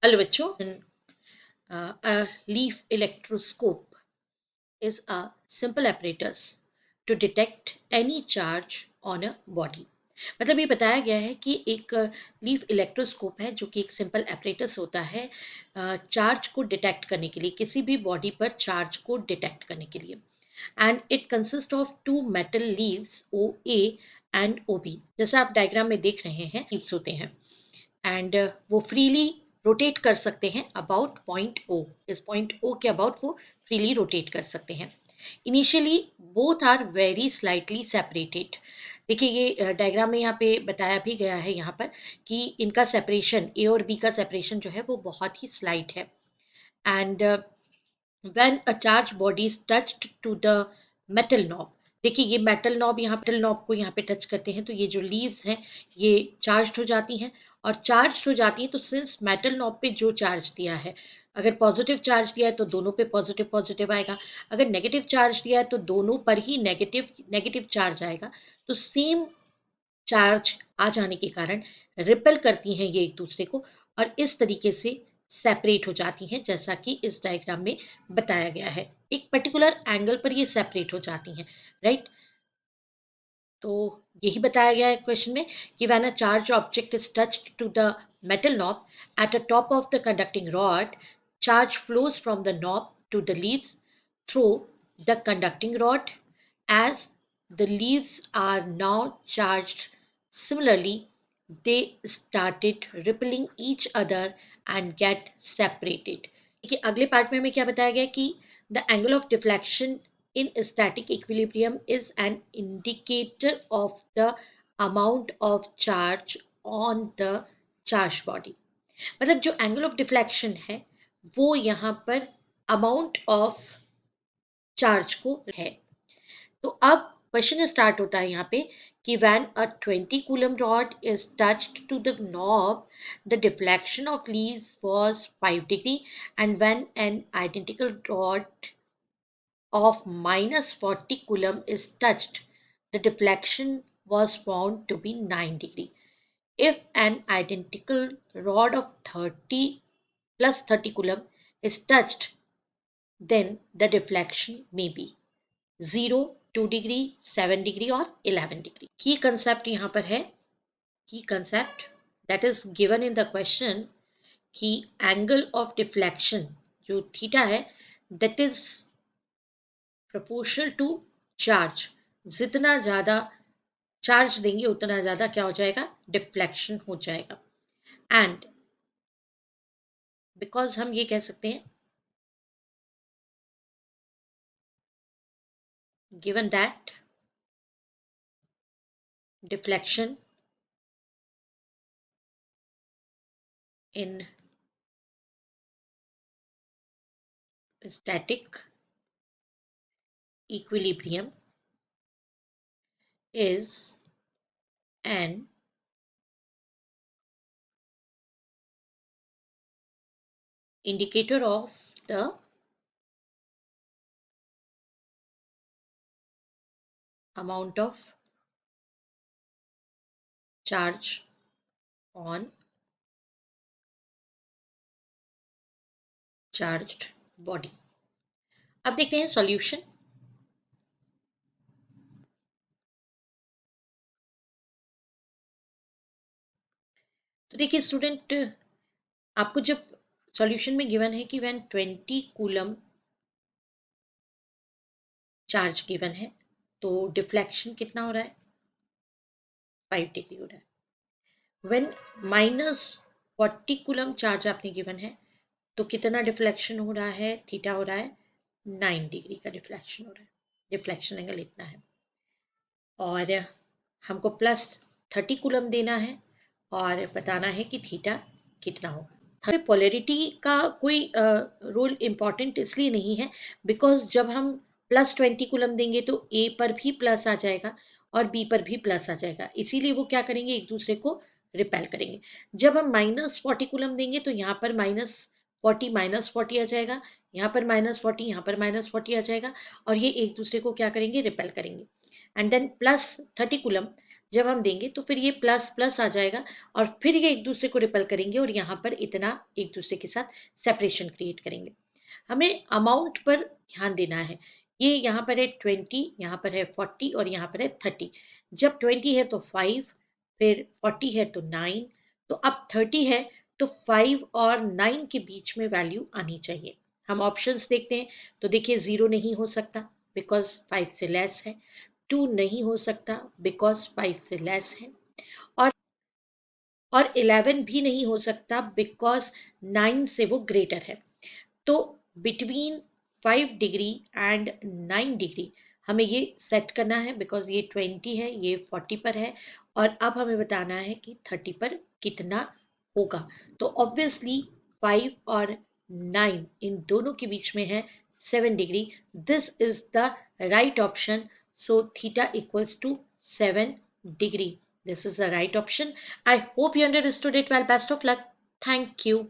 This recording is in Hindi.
हेलो बच्चों, a leaf electroscope is a simple apparatus to detect any charge on a body. मतलब ये बताया गया है कि एक लीफ इलेक्ट्रोस्कोप है जो कि एक सिंपल एपरेटस होता है चार्ज को डिटेक्ट करने के लिए, किसी भी बॉडी पर चार्ज को डिटेक्ट करने के लिए. And it consist of two metal leaves O A and O B. जैसा आप डायग्राम में देख रहे हैं, लीव्स होते हैं एंड वो फ्रीली रोटेट कर सकते हैं अबाउट पॉइंट ओ. इस पॉइंट ओ के अबाउट वो फ्रीली रोटेट कर सकते हैं. Initially both are very slightly separated. देखिए ये डायग्राम में यहाँ पे बताया भी गया है यहाँ पर कि इनका सेपरेशन, ए और बी का सेपरेशन जो है वो बहुत ही स्लाइट है. And when a charge body is touched to the metal knob. देखिए ये मेटल नॉब, यहाँ मेटल नॉब को यहाँ पे टच करते हैं तो ये जो लीव्स हैं ये चार्ज हो जाती हैं. और चार्ज हो जाती है तो सिंस मेटल नॉब पे जो चार्ज दिया है, अगर पॉजिटिव चार्ज दिया है तो दोनों पे पॉजिटिव पॉजिटिव आएगा, अगर नेगेटिव चार्ज दिया है तो दोनों पर ही नेगेटिव नेगेटिव चार्ज आएगा. तो सेम चार्ज आ जाने के कारण रिपेल करती हैं ये एक दूसरे को और इस तरीके से सेपरेट हो जाती हैं, जैसा कि इस डायग्राम में बताया गया है. एक पर्टिकुलर एंगल पर ये सेपरेट हो जाती हैं, राइट. तो यही बताया गया है क्वेश्चन में कि when a charge object is touched to the metal knob at the top of the conducting rod, charge flows from the knob to the leaves through the conducting rod. As the leaves are now charged similarly, they started repelling each other and get separated. देखिए अगले पार्ट में हमें क्या बताया गया कि the angle of deflection in static equilibrium is an indicator of the amount of charge on the charged body. मतलब जो एंगल ऑफ डिफ्लेक्शन है वो यहाँ पर अमाउंट ऑफ चार्ज को है. तो अब क्वेश्चन स्टार्ट होता है यहाँ पे कि when a 20 coulomb rod is touched to the knob, the deflection of leaves was 5 degree and when an identical rod of minus 40 coulomb is touched, the deflection was found to be 9 degree. If an identical rod of 30 plus 30 coulomb is touched, then the deflection may be 0, 2 degree, 7 degree और 11 डिग्री. की कंसेप्ट यहाँ पर है, की concept that is given in the question कि एंगल ऑफ डिफ्लेक्शन जो थीटा है that is proportional to charge. जितना ज़्यादा चार्ज देंगे उतना ज़्यादा क्या हो जाएगा, डिफ्लेक्शन हो जाएगा. एंड बिकॉज हम ये कह सकते हैं given that deflection in static equilibrium is an indicator of the amount of charge on charged body. अब देखते हैं सॉल्यूशन. तो देखिए स्टूडेंट, आपको जब सॉल्यूशन में गिवन है कि व्हेन 20 कूलम चार्ज गिवन है तो डिफ्लेक्शन कितना हो रहा है, 5 डिग्री हो रहा है. व्हेन माइनस 40 कूलम चार्ज आपने गिवन है तो कितना डिफ्लेक्शन हो रहा है, थीटा हो रहा है 9 डिग्री का डिफ्लेक्शन हो रहा है. डिफ्लेक्शन एंगल इतना है और हमको प्लस 30 कूलम देना है और बताना है कि थीटा कितना होगा. हमें पोलैरिटी का कोई रोल इम्पॉर्टेंट इसलिए नहीं है बिकॉज जब हम प्लस 20 कूलम देंगे तो ए पर भी प्लस आ जाएगा और बी पर भी प्लस आ जाएगा, इसीलिए वो क्या करेंगे, एक दूसरे को रिपेल करेंगे. जब हम माइनस 40 कूलम देंगे तो यहाँ पर -40 -40 आ जाएगा, यहाँ पर -40, यहाँ पर -40 आ जाएगा और ये एक दूसरे को क्या करेंगे, रिपेल करेंगे. एंड देन प्लस 30 कूलम, जब हम देंगे तो फिर ये प्लस प्लस आ जाएगा और फिर ये एक दूसरे को रिपल करेंगे और यहाँ पर इतना एक दूसरे के साथ सेपरेशन क्रिएट करेंगे। हमें अमाउंट पर ध्यान देना है। ये यहाँ पर है 20, यहाँ पर है 40 और यहाँ पर है 30। जब 20 है तो 5, फिर 40 है तो 9, तो अब 30 है तो 5 और 9 के बीच में वैल्यू आनी चाहिए। हम ऑप्शंस देखते हैं तो देखिए 0 नहीं हो सकता बिकॉज 5 से लेस है, 2 नहीं हो सकता बिकॉज 5 से लेस है, और 11 भी नहीं हो सकता बिकॉज 9 से वो ग्रेटर है। तो बिटवीन 5 डिग्री एंड 9 डिग्री हमें ये सेट करना है बिकॉज ये 20 है, ये 40 पर है, और अब हमें बताना है कि 30 पर कितना होगा। तो ऑब्वियसली 5 और 9 इन दोनों के बीच में है 7 degree. This is the right option. So theta equals to 7 degree. This is the right option. I hope you understood it well. Best of luck. Thank you.